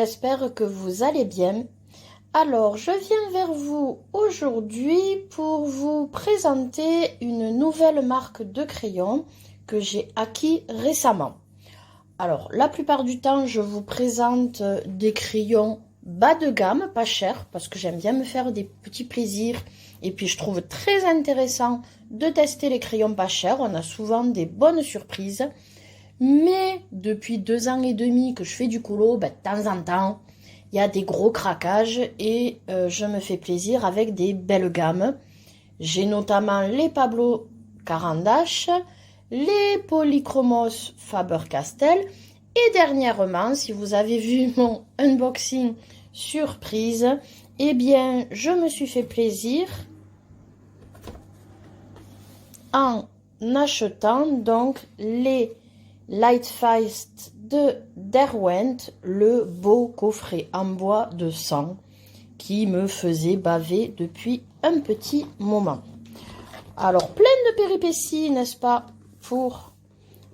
j'espère que vous allez bien. Alors, je viens vers vous aujourd'hui pour vous présenter une nouvelle marque de crayons que j'ai acquis récemment. Alors, la plupart du temps, je vous présente des crayons bas de gamme, pas chers, parce que j'aime bien me faire des petits plaisirs. Et puis, je trouve très intéressant de tester les crayons pas chers. On a souvent des bonnes surprises. Mais depuis 2 ans et demi que je fais du colo, de temps en temps, il y a des gros craquages et je me fais plaisir avec des belles gammes. J'ai notamment les Pablo Carandache, les Polychromos Faber-Castell et dernièrement, si vous avez vu mon unboxing surprise, eh bien, je me suis fait plaisir en achetant donc les Lightfast de Derwent, le beau coffret en bois de sang qui me faisait baver depuis un petit moment. Alors, plein de péripéties, n'est-ce pas, pour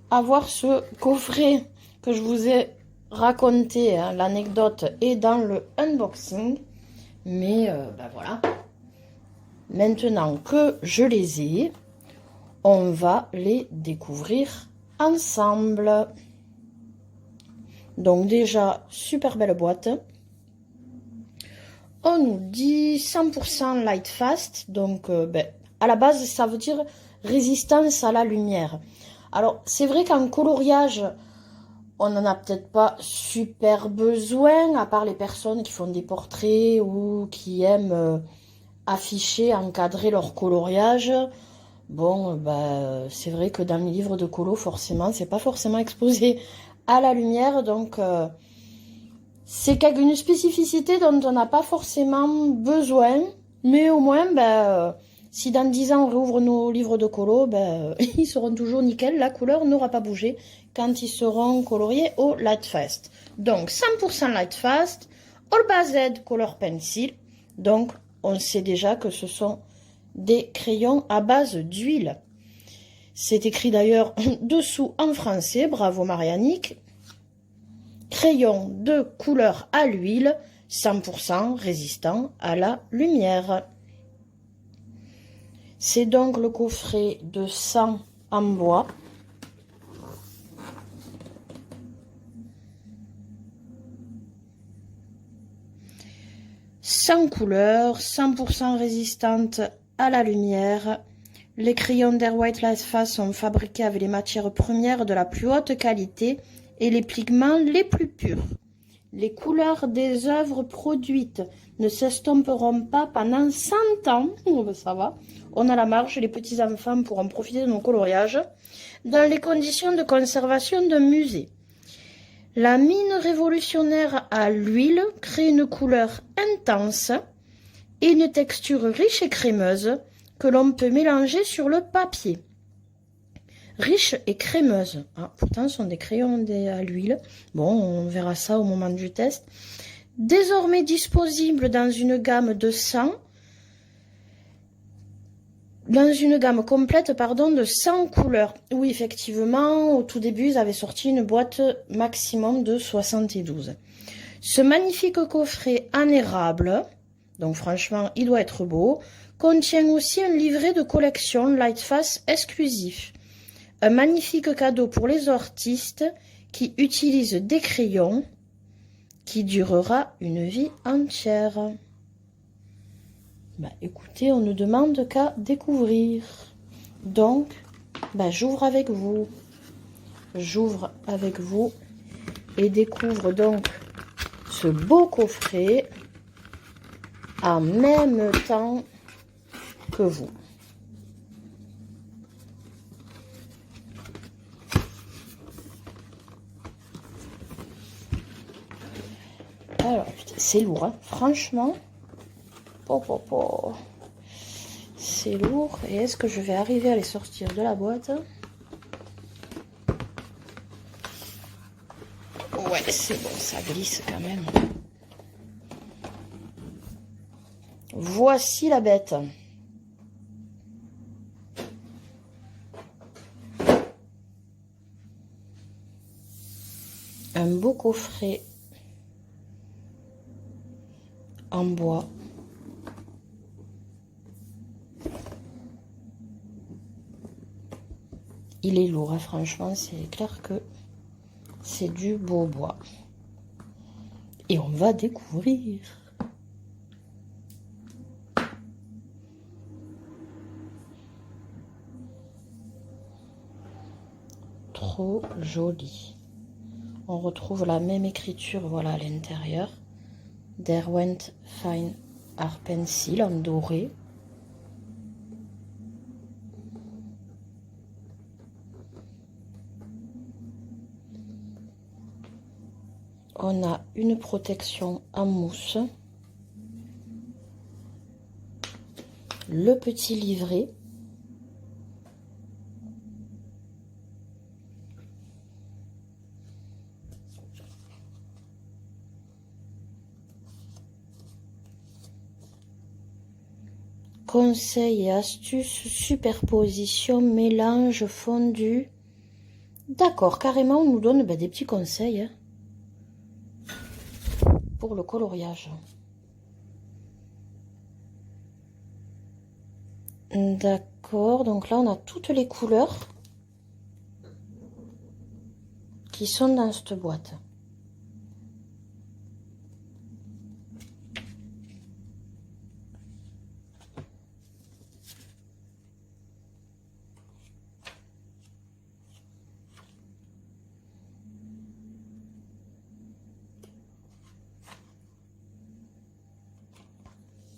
avoir ce coffret que je vous ai raconté, hein, l'anecdote est dans le unboxing. Mais voilà, maintenant que je les ai, on va les découvrir ensemble. Donc déjà, super belle boîte. On nous dit 100% light fast. Donc à la base, ça veut dire résistance à la lumière. Alors, c'est vrai qu'en coloriage, on n'en a peut-être pas super besoin, à part les personnes qui font des portraits ou qui aiment afficher, encadrer leur coloriage. Bon, c'est vrai que dans les livres de colo, forcément, c'est pas forcément exposé à la lumière, donc c'est une spécificité dont on n'a pas forcément besoin, mais au moins, si dans 10 ans on réouvre nos livres de colo, ils seront toujours nickel, la couleur n'aura pas bougé quand ils seront coloriés au Lightfast. Donc 100% Lightfast, All Based Color Pencil, donc on sait déjà que ce sont des crayons à base d'huile. C'est écrit d'ailleurs dessous en français, bravo Marianique. Crayon de couleur à l'huile, 100% résistant à la lumière. C'est donc le coffret de 100 en bois. Sans couleur, 100% résistante à la lumière. Les crayons d'Airwhite Lightfast sont fabriqués avec les matières premières de la plus haute qualité et les pigments les plus purs. Les couleurs des œuvres produites ne s'estomperont pas pendant 100 ans. Ça va. On a la marge, les petits-enfants pourront profiter de nos coloriages dans les conditions de conservation d'un musée. La mine révolutionnaire à l'huile crée une couleur intense et une texture riche et crémeuse que l'on peut mélanger sur le papier. Riche et crémeuse. Ah, pourtant, ce sont des crayons à l'huile. Bon, on verra ça au moment du test. Désormais disponible dans une gamme de 100. Dans une gamme complète, de 100 couleurs. Oui, effectivement, au tout début, ils avaient sorti une boîte maximum de 72. Ce magnifique coffret en érable, donc franchement, il doit être beau, contient aussi un livret de collection Lightfast exclusif. Un magnifique cadeau pour les artistes qui utilisent des crayons qui durera une vie entière. Écoutez, on ne demande qu'à découvrir. Donc, j'ouvre avec vous. J'ouvre avec vous et découvre donc ce beau coffret en même temps que vous. Alors, c'est lourd, hein. Franchement. C'est lourd. Et est-ce que je vais arriver à les sortir de la boîte? Ouais, c'est bon, ça glisse quand même. Voici la bête. Un beau coffret en bois. Il est lourd, hein, franchement, c'est clair que c'est du beau bois. Et on va découvrir. Trop joli. On retrouve la même écriture, voilà, à l'intérieur. Derwent Fine Art Pencil en doré. On a une protection en mousse. Le petit livret. Conseils et astuces, superposition, mélange, fondu. D'accord, carrément, on nous donne des petits conseils hein, pour le coloriage. D'accord, donc là, on a toutes les couleurs qui sont dans cette boîte.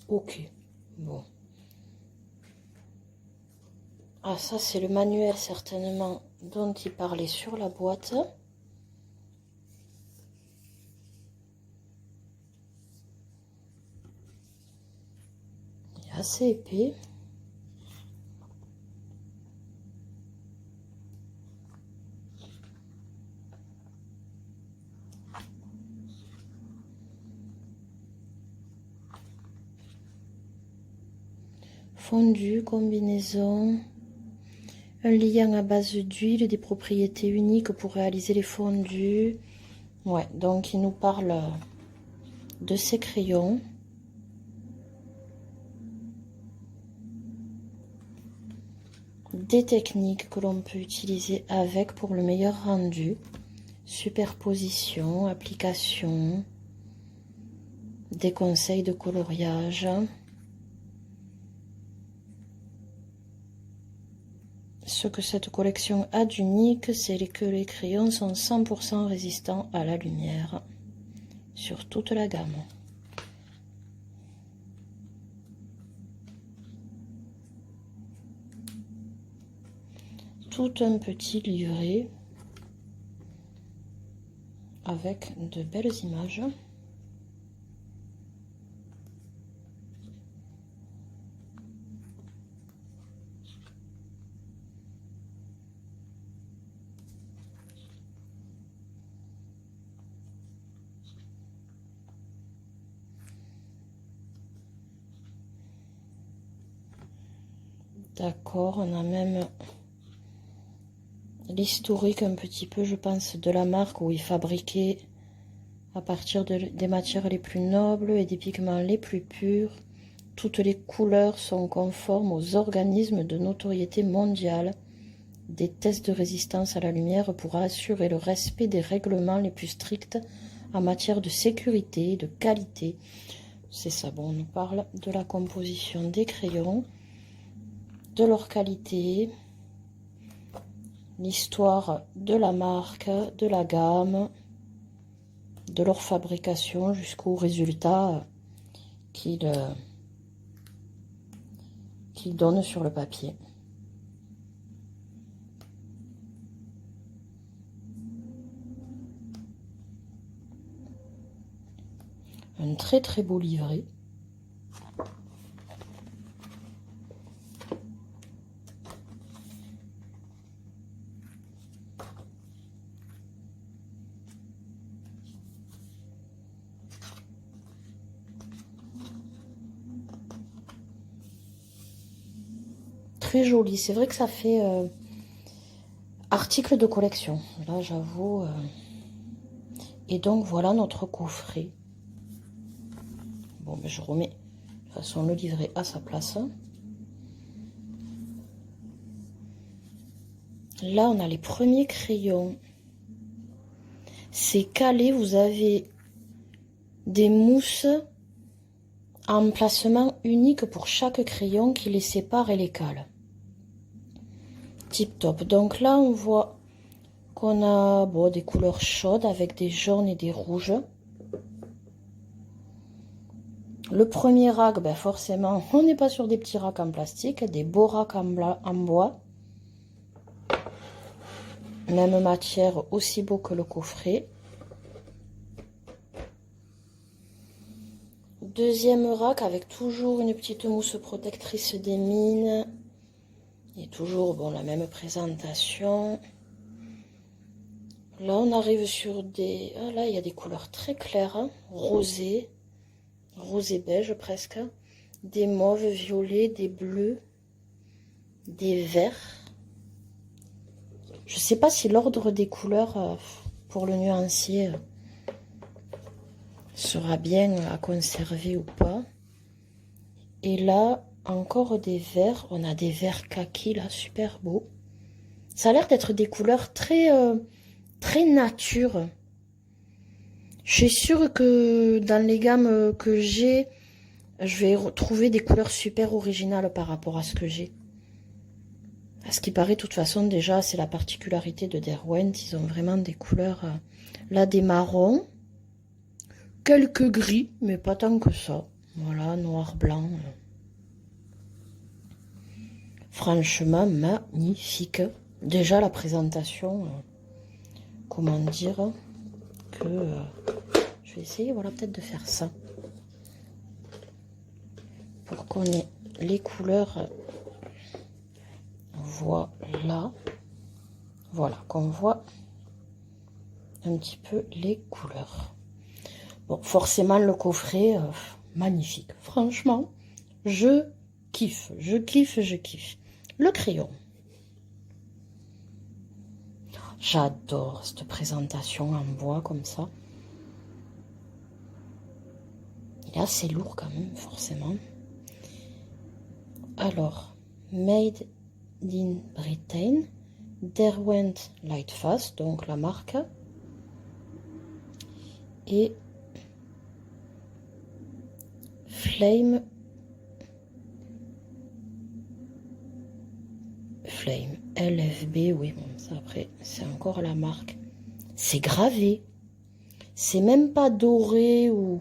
Ok, bon. Ah, ça, c'est le manuel, certainement, dont il parlait sur la boîte. Il est assez épais. Fondu, combinaison, un liant à base d'huile, des propriétés uniques pour réaliser les fondus. Ouais, donc il nous parle de ces crayons. Des techniques que l'on peut utiliser avec pour le meilleur rendu. Superposition, application, des conseils de coloriage. Ce que cette collection a d'unique, c'est que les crayons sont 100% résistants à la lumière sur toute la gamme. Tout un petit livret avec de belles images. D'accord, on a même l'historique un petit peu, je pense, de la marque où il fabriquait à partir des matières les plus nobles et des pigments les plus purs. Toutes les couleurs sont conformes aux organismes de notoriété mondiale. Des tests de résistance à la lumière pour assurer le respect des règlements les plus stricts en matière de sécurité et de qualité. C'est ça, bon, on nous parle de la composition des crayons, de leur qualité, l'histoire de la marque, de la gamme, de leur fabrication jusqu'au résultat qu'ils donnent sur le papier. Un très très beau livret. Très joli, c'est vrai que ça fait article de collection, là j'avoue. Et donc voilà notre coffret. Bon, ben, je remets de toute façon le livret à sa place. Là, on a les premiers crayons. C'est calé, vous avez des mousses à emplacement unique pour chaque crayon qui les sépare et les cale. Tip top. Donc là, on voit qu'on a des couleurs chaudes avec des jaunes et des rouges. Le premier rack, ben forcément, on n'est pas sur des petits racks en plastique, des beaux racks en bois. Même matière, aussi beau que le coffret. Deuxième rack avec toujours une petite mousse protectrice des mines. Et toujours la même présentation. Là, on arrive sur des... Ah, là, il y a des couleurs très claires, hein. Rosé beige presque. Des mauves, violets, des bleus, des verts. Je sais pas si l'ordre des couleurs pour le nuancier sera bien à conserver ou pas. Et là, encore des verts. On a des verts kaki là, super beaux. Ça a l'air d'être des couleurs très nature. Je suis sûre que dans les gammes que j'ai, je vais retrouver des couleurs super originales par rapport à ce que j'ai. À ce qui paraît, de toute façon, déjà, c'est la particularité de Derwent. Ils ont vraiment des couleurs, là, des marrons, quelques gris, mais pas tant que ça. Voilà, noir, blanc. Franchement, magnifique. Déjà, la présentation, comment dire, que je vais essayer, voilà, peut-être de faire ça. Pour qu'on ait les couleurs... Voilà, qu'on voit un petit peu les couleurs. Bon, forcément, le coffret, magnifique. Franchement, je kiffe. Le crayon. J'adore cette présentation en bois comme ça. Il est assez lourd quand même, forcément. Alors, Made in Britain, Derwent Lightfast, donc la marque, et Flame LFB, oui, bon, ça après, c'est encore la marque. C'est gravé, c'est même pas doré ou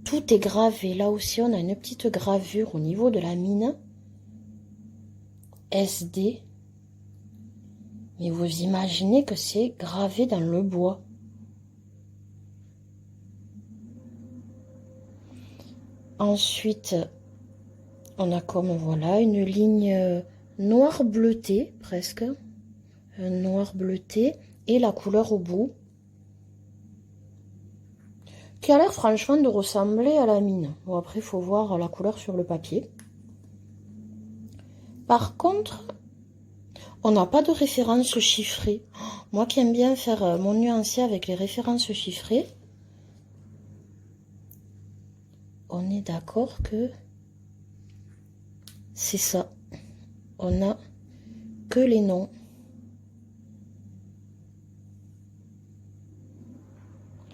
tout est gravé. Là aussi, on a une petite gravure au niveau de la mine. SD. Mais vous imaginez que c'est gravé dans le bois. Ensuite, on a comme voilà une ligne noir bleuté presque. Un noir bleuté et la couleur au bout. Qui a l'air franchement de ressembler à la mine. Bon après, il faut voir la couleur sur le papier. Par contre, on n'a pas de référence chiffrée. Moi qui aime bien faire mon nuancier avec les références chiffrées, on est d'accord que c'est ça. On n'a que les noms.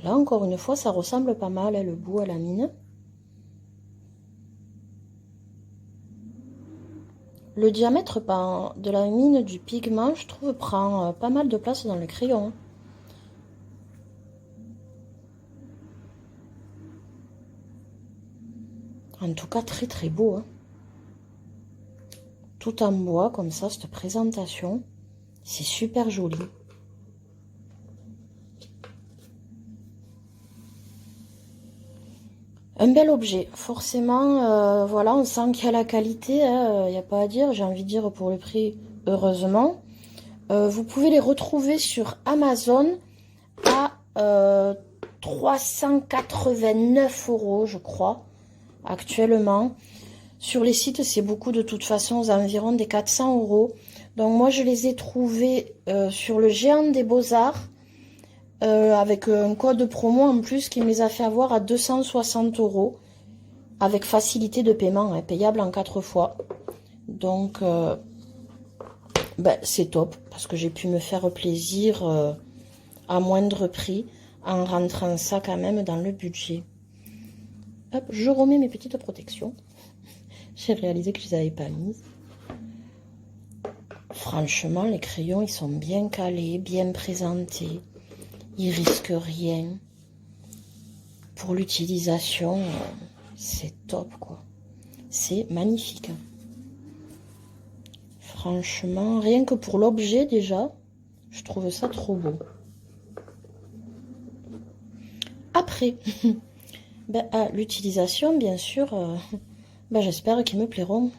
Là, encore une fois, ça ressemble pas mal, le bout à la mine. Le diamètre de la mine du pigment, je trouve, prend pas mal de place dans le crayon. En tout cas, très très beau. Hein. Tout en bois, comme ça, cette présentation. C'est super joli. Un bel objet. Forcément, voilà, on sent qu'il y a la qualité. Il n'y a pas à dire. J'ai envie de dire pour le prix, heureusement. Vous pouvez les retrouver sur Amazon à 389 €, je crois, actuellement. Sur les sites, c'est beaucoup de toute façon, aux environs des 400 €. Donc moi, je les ai trouvés sur le Géant des Beaux-Arts, avec un code promo en plus qui me les a fait avoir à 260 €. avec facilité de paiement, hein, payable en 4 fois. Donc, ben, c'est top, parce que j'ai pu me faire plaisir à moindre prix, en rentrant ça quand même dans le budget. Hop, je remets mes petites protections. J'ai réalisé que je les avais pas mises. Franchement, les crayons, ils sont bien calés, bien présentés. Ils risquent rien. Pour l'utilisation, c'est top, quoi. C'est magnifique. Franchement, rien que pour l'objet, déjà, je trouve ça trop beau. Après, ben, l'utilisation, bien sûr, ben, j'espère qu'ils me plairont.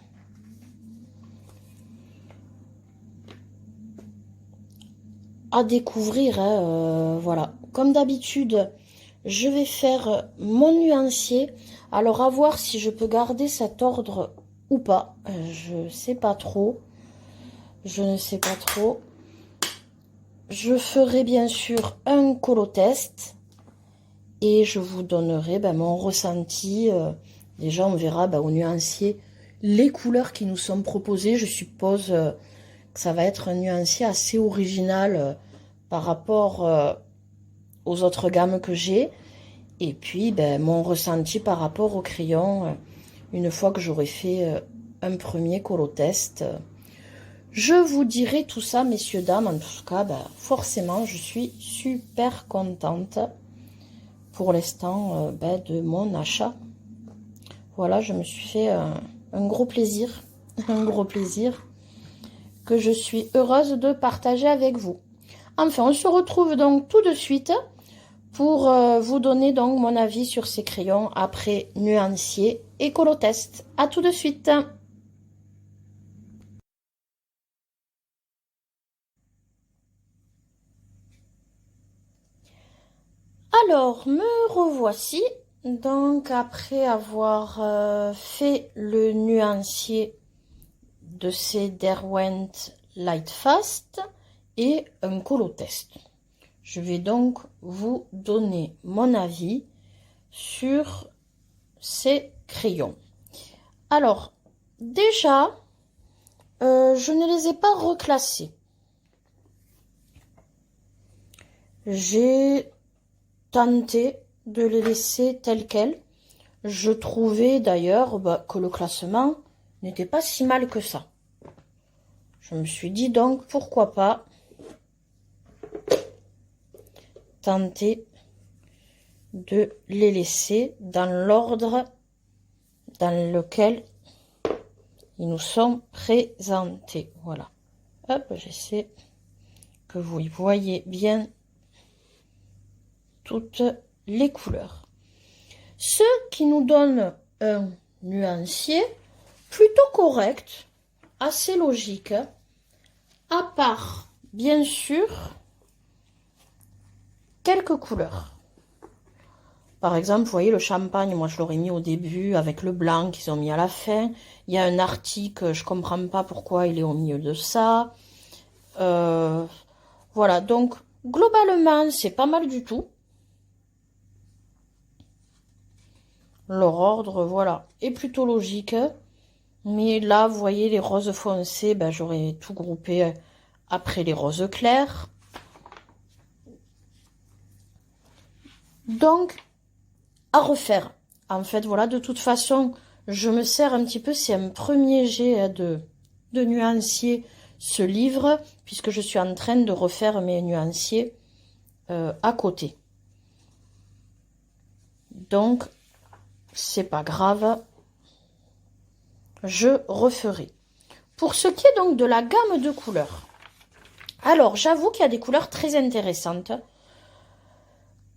À découvrir, hein, voilà. Comme d'habitude, je vais faire mon nuancier. Alors, à voir si je peux garder cet ordre ou pas. Je sais pas trop. Je ne sais pas trop. Je ferai bien sûr un colotest. Et je vous donnerai ben, mon ressenti. Déjà, on verra ben, au nuancier les couleurs qui nous sont proposées. Je suppose que ça va être un nuancier assez original par rapport aux autres gammes que j'ai. Et puis, ben, mon ressenti par rapport au crayon, une fois que j'aurai fait un premier colotest. Je vous dirai tout ça, messieurs, dames. En tout cas, ben, forcément, je suis super contente pour l'instant ben, de mon achat. Voilà, je me suis fait un gros plaisir. Un gros plaisir que je suis heureuse de partager avec vous. Enfin, on se retrouve donc tout de suite pour vous donner donc mon avis sur ces crayons après nuancier et colotest. À tout de suite. Alors, me revoici. Donc, après avoir fait le nuancier de ces Derwent Lightfast et un colotest. Je vais donc vous donner mon avis sur ces crayons. Alors, déjà, je ne les ai pas reclassés. J'ai tenté de les laisser tels quels. Je trouvais d'ailleurs que le classement n'était pas si mal que ça. Je me suis dit donc, pourquoi pas tenter de les laisser dans l'ordre dans lequel ils nous sont présentés. Voilà. Hop, j'essaie que vous y voyez bien toutes les couleurs. Ce qui nous donne un nuancier plutôt correct, assez logique, à part, bien sûr, quelques couleurs. Par exemple, vous voyez le champagne, moi je l'aurais mis au début avec le blanc qu'ils ont mis à la fin. Il y a un arctique, je comprends pas pourquoi il est au milieu de ça. Voilà, donc globalement, c'est pas mal du tout. Leur ordre, voilà, est plutôt logique. Mais là, vous voyez, les roses foncées, ben, j'aurais tout groupé après les roses claires. Donc, à refaire. En fait, voilà, de toute façon, je me sers un petit peu, c'est un premier jet de nuancier, ce livre, puisque je suis en train de refaire mes nuanciers à côté. Donc, c'est pas grave, je referai. Pour ce qui est donc de la gamme de couleurs, alors j'avoue qu'il y a des couleurs très intéressantes,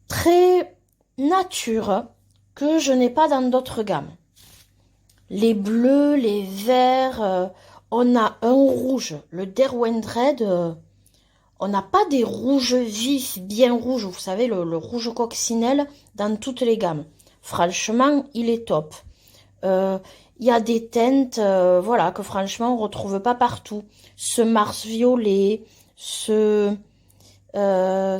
très nature, que je n'ai pas dans d'autres gammes. Les bleus, les verts, on a un rouge, le Derwent Red, on n'a pas des rouges vifs, bien rouges, vous savez, le rouge coccinelle dans toutes les gammes. Franchement, il est top. Il y a des teintes, voilà, que franchement, on ne retrouve pas partout. Ce Mars violet, le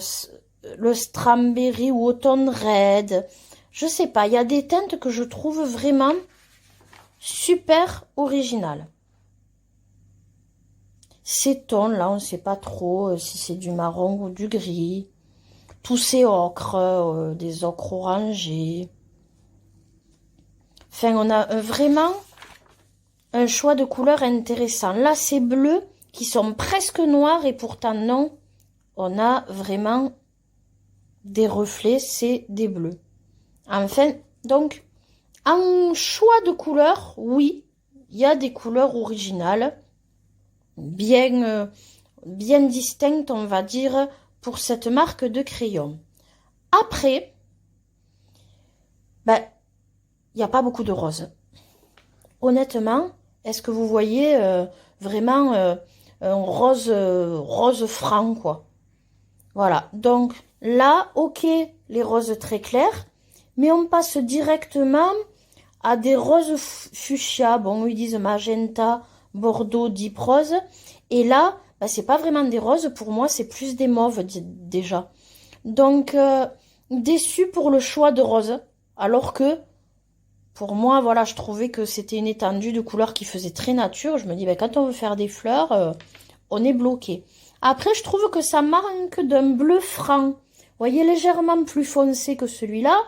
Strawberry ou Autumn Red, Je sais pas, il y a des teintes que je trouve vraiment super originales. Ces tons là, on ne sait pas trop si c'est du marron ou du gris. Tous ces ocres, des ocres orangés. Enfin, on a vraiment un choix de couleurs intéressant. Là, c'est bleu qui sont presque noirs et pourtant non. On a vraiment des reflets, c'est des bleus. Enfin, donc, en choix de couleurs, oui, il y a des couleurs originales, bien distinctes, on va dire, pour cette marque de crayon. Après, ben, il n'y a pas beaucoup de roses. Honnêtement, est-ce que vous voyez vraiment un rose franc, quoi. Voilà, donc là, ok, les roses très claires, mais on passe directement à des roses fuchsia. Bon, ils disent magenta, bordeaux, deep rose. Et là, bah, c'est pas vraiment des roses, pour moi, c'est plus des mauves déjà. Donc, déçu pour le choix de rose, alors que pour moi, voilà, je trouvais que c'était une étendue de couleurs qui faisait très nature. Je me dis, bah, quand on veut faire des fleurs, on est bloqué. Après, je trouve que ça manque d'un bleu franc. Vous voyez, légèrement plus foncé que celui-là,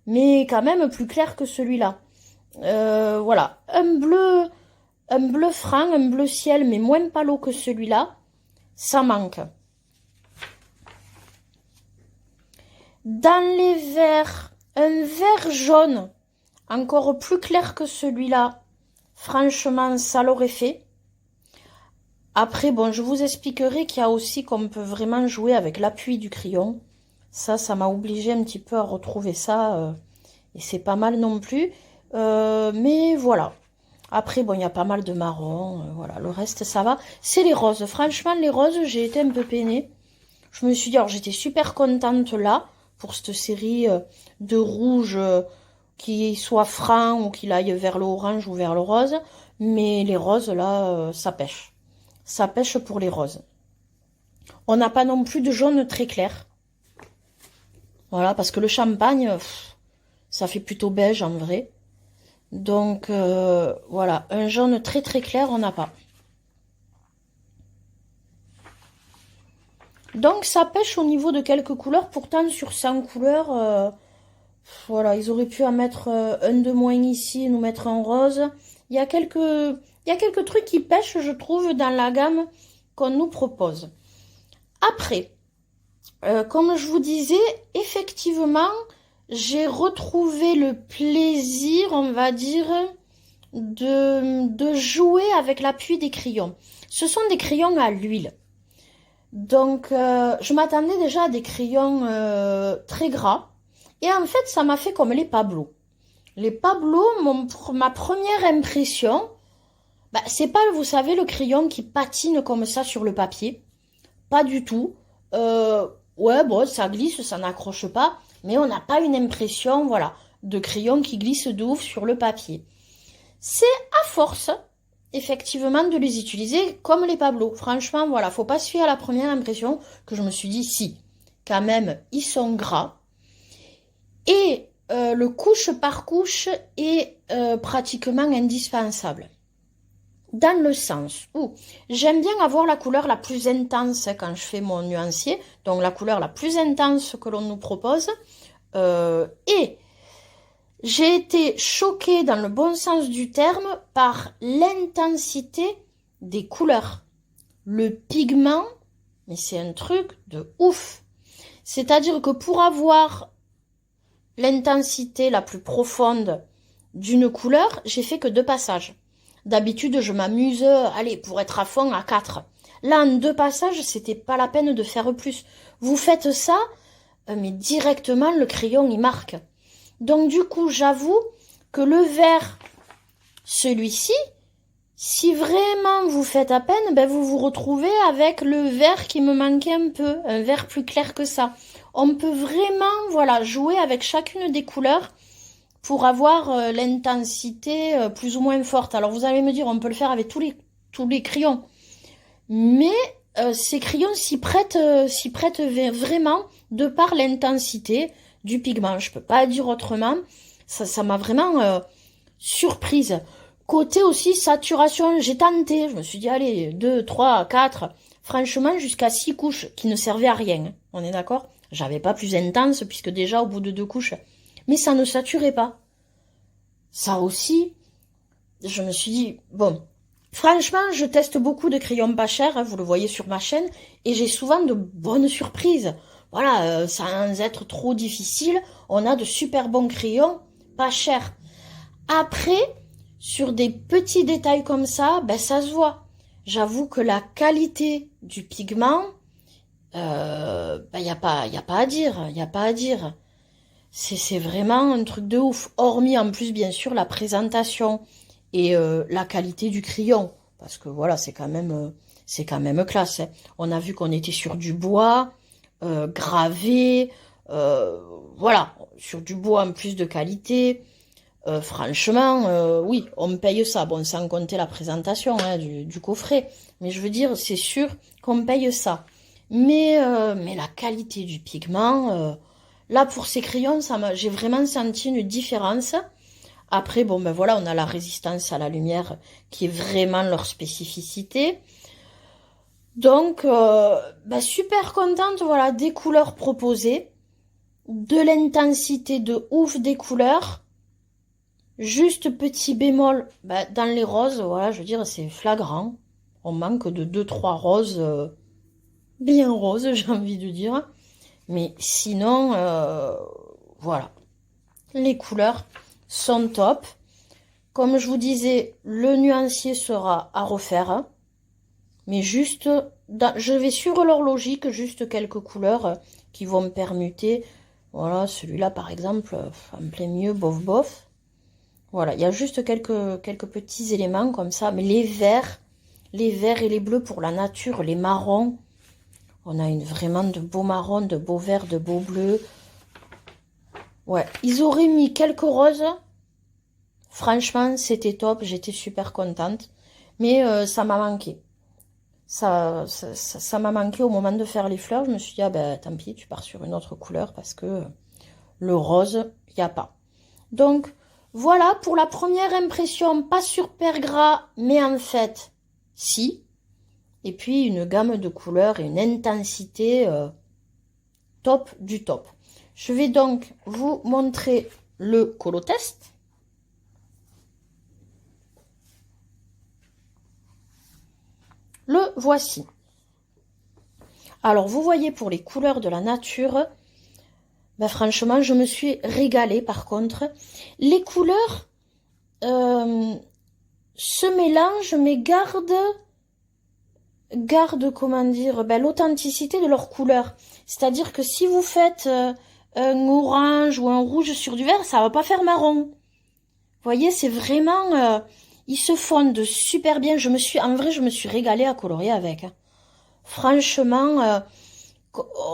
mais quand même plus clair que celui-là. Voilà, un bleu franc, un bleu ciel, mais moins pâle que celui-là, ça manque. Dans les verts, un vert jaune, encore plus clair que celui-là, franchement, ça l'aurait fait. Après, bon, je vous expliquerai qu'il y a aussi qu'on peut vraiment jouer avec l'appui du crayon. Ça m'a obligé un petit peu à retrouver ça, et c'est pas mal non plus. Mais voilà. Après, bon, il y a pas mal de marron, voilà, le reste, ça va. C'est les roses. Franchement, les roses, j'ai été un peu peinée. Je me suis dit, alors, j'étais super contente là, pour cette série de rouge, qui soit franc ou qu'il aille vers le orange ou vers le rose. Mais les roses, là, ça pêche. Ça pêche pour les roses. On n'a pas non plus de jaune très clair. Voilà, parce que le champagne, ça fait plutôt beige en vrai. Donc, voilà, un jaune très très clair, on n'a pas. Donc, ça pêche au niveau de quelques couleurs. Pourtant, sur 100 couleurs, voilà, ils auraient pu en mettre un de moins ici et nous mettre un rose. Il y a quelques trucs qui pêchent, je trouve, dans la gamme qu'on nous propose. Après, comme je vous disais, effectivement, j'ai retrouvé le plaisir, on va dire, de jouer avec l'appui des crayons. Ce sont des crayons à l'huile. Donc, je m'attendais déjà à des crayons très gras. Et en fait, ça m'a fait comme les Pablo. Les Pablo, ma première impression, bah, c'est pas, vous savez, le crayon qui patine comme ça sur le papier. Pas du tout. Ouais, bon, ça glisse, ça n'accroche pas. Mais on n'a pas une impression, voilà, de crayon qui glisse de ouf sur le papier. C'est à force, effectivement, de les utiliser comme les Pablo. Franchement, voilà, faut pas se fier à la première impression que je me suis dit, si, quand même, ils sont gras. Et le couche par couche est pratiquement indispensable. Dans le sens où j'aime bien avoir la couleur la plus intense quand je fais mon nuancier, donc la couleur la plus intense que l'on nous propose. Et j'ai été choquée dans le bon sens du terme par l'intensité des couleurs. Le pigment, mais c'est un truc de ouf. C'est-à-dire que pour avoir l'intensité la plus profonde d'une couleur, j'ai fait que 2 passages. D'habitude, je m'amuse, allez, pour être à fond, à 4. Là, en 2 passages, c'était pas la peine de faire plus. Vous faites ça, mais directement, le crayon, il marque. Donc, du coup, j'avoue que le vert, celui-ci, si vraiment vous faites à peine, ben vous vous retrouvez avec le vert qui me manquait un peu, un vert plus clair que ça. On peut vraiment, voilà, jouer avec chacune des couleurs pour avoir l'intensité plus ou moins forte. Alors vous allez me dire, on peut le faire avec tous les crayons. Mais ces crayons s'y prêtent vraiment de par l'intensité. du pigment. Je peux pas dire autrement. Ça m'a vraiment surprise. Côté aussi saturation, j'ai tenté. Je me suis dit, allez, 2, 3, 4, franchement, jusqu'à 6 couches qui ne servaient à rien. On est d'accord? J'avais pas plus intense puisque déjà au bout de 2 couches. Mais ça ne saturait pas. Ça aussi, je me suis dit, bon, franchement, je teste beaucoup de crayons pas chers, hein, vous le voyez sur ma chaîne, et j'ai souvent de bonnes surprises. Voilà, sans être trop difficile, on a de super bons crayons pas chers. Après, sur des petits détails comme ça, ben ça se voit. J'avoue que la qualité du pigment, ben y a pas à dire, y a pas à dire. C'est vraiment un truc de ouf. Hormis en plus bien sûr la présentation et la qualité du crayon, parce que voilà c'est quand même classe. Hein. On a vu qu'on était sur du bois gravé, voilà sur du bois en plus de qualité. Franchement, oui, on me paye ça. Bon, sans compter la présentation hein, du coffret. Mais je veux dire, c'est sûr qu'on me paye ça. Mais la qualité du pigment, là, pour ces crayons, j'ai vraiment senti une différence. Après, bon, ben voilà, on a la résistance à la lumière qui est vraiment leur spécificité. Donc, ben, super contente, voilà, des couleurs proposées, de l'intensité de ouf des couleurs. Juste petit bémol, bah, dans les roses, voilà, je veux dire, c'est flagrant. On manque de 2-3 roses, bien roses, j'ai envie de dire. Mais sinon, voilà. Les couleurs sont top. Comme je vous disais, le nuancier sera à refaire. Mais juste, je vais suivre leur logique, juste quelques couleurs qui vont me permuter. Voilà, celui-là, par exemple, en plein milieu, bof bof. Voilà, il y a juste quelques petits éléments comme ça. Mais les verts et les bleus pour la nature, les marrons. On a vraiment de beaux marrons, de beaux verts, de beaux bleus. Ouais, ils auraient mis quelques roses. Franchement, c'était top. J'étais super contente. Mais ça m'a manqué. Ça m'a manqué au moment de faire les fleurs. Je me suis dit, ah ben tant pis, tu pars sur une autre couleur parce que le rose, il n'y a pas. Donc, voilà pour la première impression, pas super gras, mais en fait, si. Et puis une gamme de couleurs et une intensité top du top. Je vais donc vous montrer le colotest. Le voici. Alors, vous voyez pour les couleurs de la nature, ben franchement, je me suis régalée par contre. Les couleurs se mélangent mais gardent comment dire, ben, l'authenticité de leurs couleurs. C'est-à-dire que si vous faites un orange ou un rouge sur du vert, ça va pas faire marron. Vous voyez, c'est vraiment... ils se fondent super bien. En vrai, je me suis régalée à colorier avec. Hein. Franchement...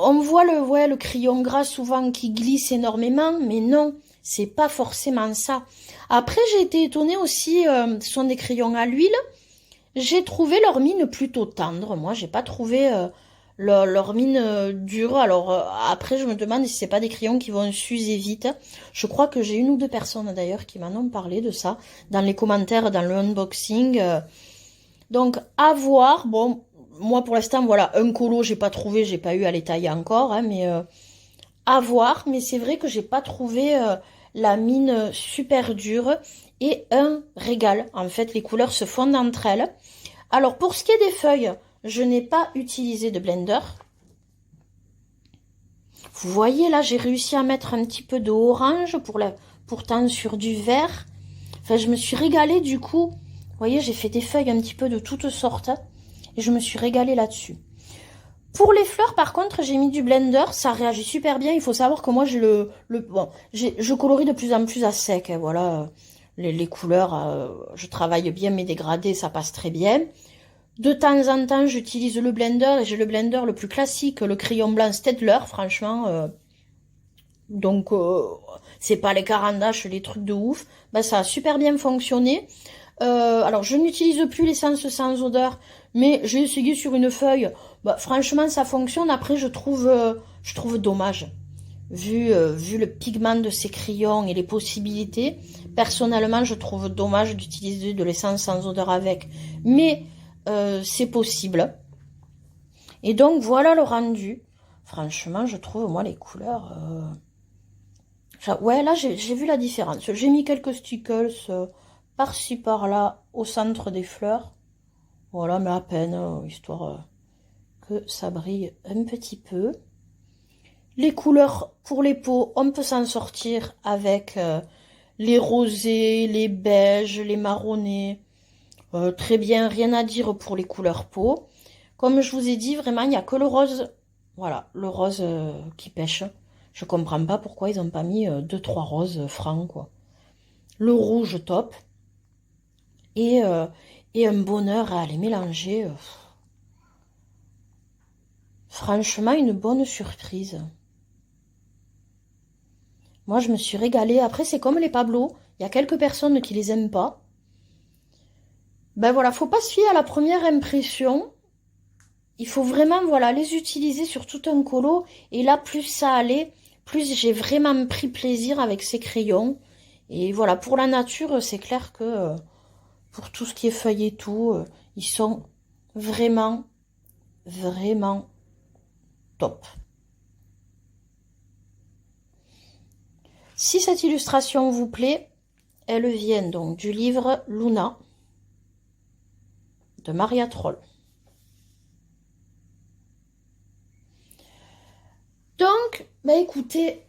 on voit le crayon gras souvent qui glisse énormément, mais non, c'est pas forcément ça. Après, j'ai été étonnée aussi, ce sont des crayons à l'huile. J'ai trouvé leur mine plutôt tendre. Moi, j'ai pas trouvé leur mine dure. Alors après, je me demande si c'est pas des crayons qui vont s'user vite. Je crois que j'ai une ou deux personnes d'ailleurs qui m'en ont parlé de ça dans les commentaires, dans le unboxing. Donc à voir. Bon. Moi, pour l'instant, voilà, un colo, j'ai pas trouvé, j'ai pas eu à les tailler encore, hein, mais à voir. Mais c'est vrai que j'ai pas trouvé la mine super dure et un régal. En fait, les couleurs se fondent entre elles. Alors, pour ce qui est des feuilles, je n'ai pas utilisé de blender. Vous voyez, là, j'ai réussi à mettre un petit peu de orange pourtant sur du vert. Enfin, je me suis régalée du coup. Vous voyez, j'ai fait des feuilles un petit peu de toutes sortes. Et je me suis régalée là-dessus. Pour les fleurs, par contre, j'ai mis du blender. Ça réagit super bien. Il faut savoir que moi, j'ai je colorie de plus en plus à sec. Hein, voilà, les couleurs, je travaille bien mes dégradés, ça passe très bien. De temps en temps, j'utilise le blender. Et j'ai le blender le plus classique, le crayon blanc Staedtler, franchement. Donc, c'est pas les carandaches, les trucs de ouf. Ben, ça a super bien fonctionné. Alors, je n'utilise plus l'essence sans odeur, mais j'ai essayé sur une feuille. Bah, franchement, ça fonctionne. Après, je trouve dommage. vu le pigment de ces crayons et les possibilités. Personnellement, je trouve dommage d'utiliser de l'essence sans odeur avec, mais c'est possible. Et donc, voilà le rendu. Franchement, je trouve, moi, les couleurs... Ouais, là, j'ai vu la différence. J'ai mis quelques stickers par-ci, par-là, au centre des fleurs. Voilà, mais à peine, histoire que ça brille un petit peu. Les couleurs pour les peaux, on peut s'en sortir avec les rosés, les beiges, les marronnés. Très bien, rien à dire pour les couleurs peau. Comme je vous ai dit, vraiment, il n'y a que le rose. Voilà, le rose qui pêche. Je comprends pas pourquoi ils n'ont pas mis 2-3 roses francs, quoi. Le rouge top. Et un bonheur à les mélanger. Franchement, une bonne surprise. Moi, je me suis régalée. Après, c'est comme les Pablo. Il y a quelques personnes qui les aiment pas. Ben voilà, faut pas se fier à la première impression. Il faut vraiment, voilà, les utiliser sur tout un colo. Et là, plus ça allait, plus j'ai vraiment pris plaisir avec ces crayons. Et voilà, pour la nature, c'est clair que pour tout ce qui est feuilles et tout, ils sont vraiment, vraiment top. Si cette illustration vous plaît, elle vient donc du livre Luna de Maria Troll. Donc, bah écoutez,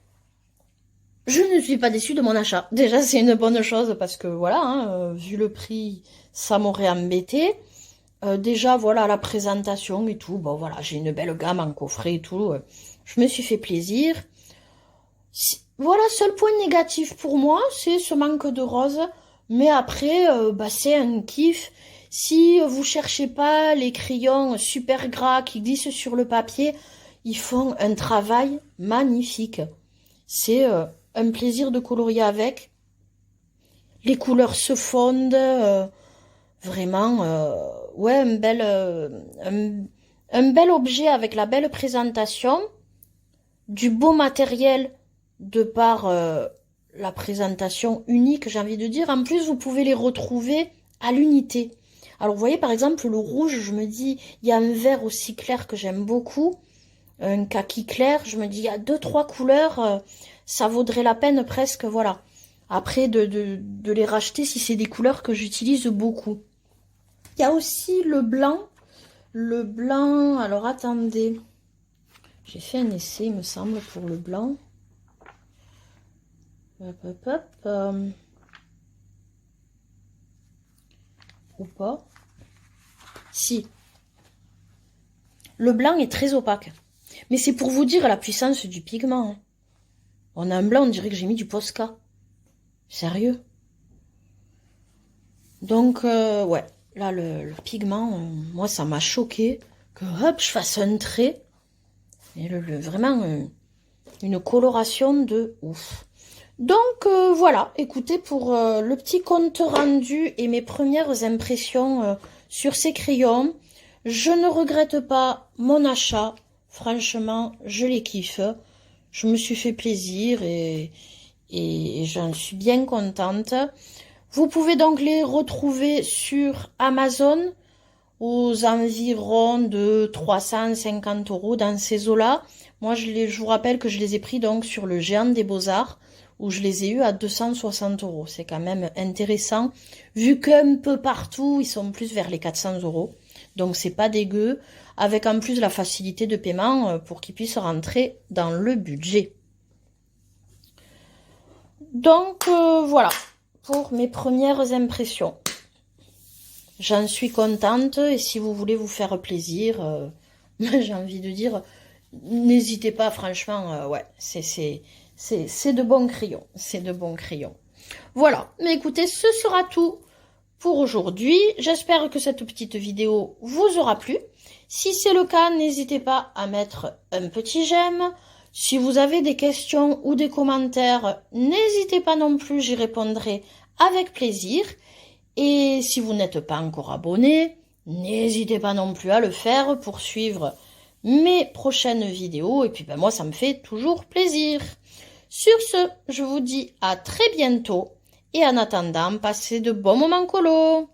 je ne suis pas déçue de mon achat. Déjà, c'est une bonne chose parce que voilà, hein, vu le prix, ça m'aurait embêté. Déjà, voilà, la présentation et tout. Bon, voilà, j'ai une belle gamme en coffret et tout. Je me suis fait plaisir. Voilà, seul point négatif pour moi, c'est ce manque de rose. Mais après, bah, c'est un kiff. Si vous cherchez pas les crayons super gras qui glissent sur le papier, ils font un travail magnifique. C'est un plaisir de colorier avec. Les couleurs se fondent. Vraiment, ouais, un bel objet avec la belle présentation. Du beau matériel de par la présentation unique, j'ai envie de dire. En plus, vous pouvez les retrouver à l'unité. Alors, vous voyez, par exemple, le rouge, je me dis, il y a un vert aussi clair que j'aime beaucoup. Un kaki clair, je me dis, il y a 2-3 couleurs, ça vaudrait la peine presque, voilà. Après, de les racheter si c'est des couleurs que j'utilise beaucoup. Il y a aussi le blanc. Le blanc, alors attendez. J'ai fait un essai, il me semble, pour le blanc. Hop, hop, hop. Ou pas. Si. Le blanc est très opaque. Mais c'est pour vous dire la puissance du pigment. Hein. On a un blanc, on dirait que j'ai mis du Posca. Sérieux. Donc, ouais. Là, le pigment, moi, ça m'a choqué. Que hop, je fasse un trait. Et vraiment, une coloration de ouf. Donc, voilà. Écoutez, pour le petit compte rendu et mes premières impressions sur ces crayons, je ne regrette pas mon achat. Franchement, je les kiffe. Je me suis fait plaisir et j'en suis bien contente. Vous pouvez donc les retrouver sur Amazon aux environs de 350 € dans ces eaux-là. Moi, je vous rappelle que je les ai pris donc sur le Géant des Beaux-Arts où je les ai eus à 260 €. C'est quand même intéressant vu qu'un peu partout, ils sont plus vers les 400 €. Donc, c'est pas dégueu avec en plus la facilité de paiement pour qu'ils puissent rentrer dans le budget. Donc, voilà pour mes premières impressions. J'en suis contente et si vous voulez vous faire plaisir, j'ai envie de dire, n'hésitez pas, franchement, ouais, c'est de bons crayons, c'est de bons crayons. Voilà, mais écoutez, ce sera tout pour aujourd'hui. J'espère que cette petite vidéo vous aura plu. Si c'est le cas, n'hésitez pas à mettre un petit j'aime. Si vous avez des questions ou des commentaires, n'hésitez pas non plus, j'y répondrai avec plaisir. Et si vous n'êtes pas encore abonné, n'hésitez pas non plus à le faire pour suivre mes prochaines vidéos. Et puis ben, moi, ça me fait toujours plaisir. Sur ce, je vous dis à très bientôt. Et en attendant, passez de bons moments colo.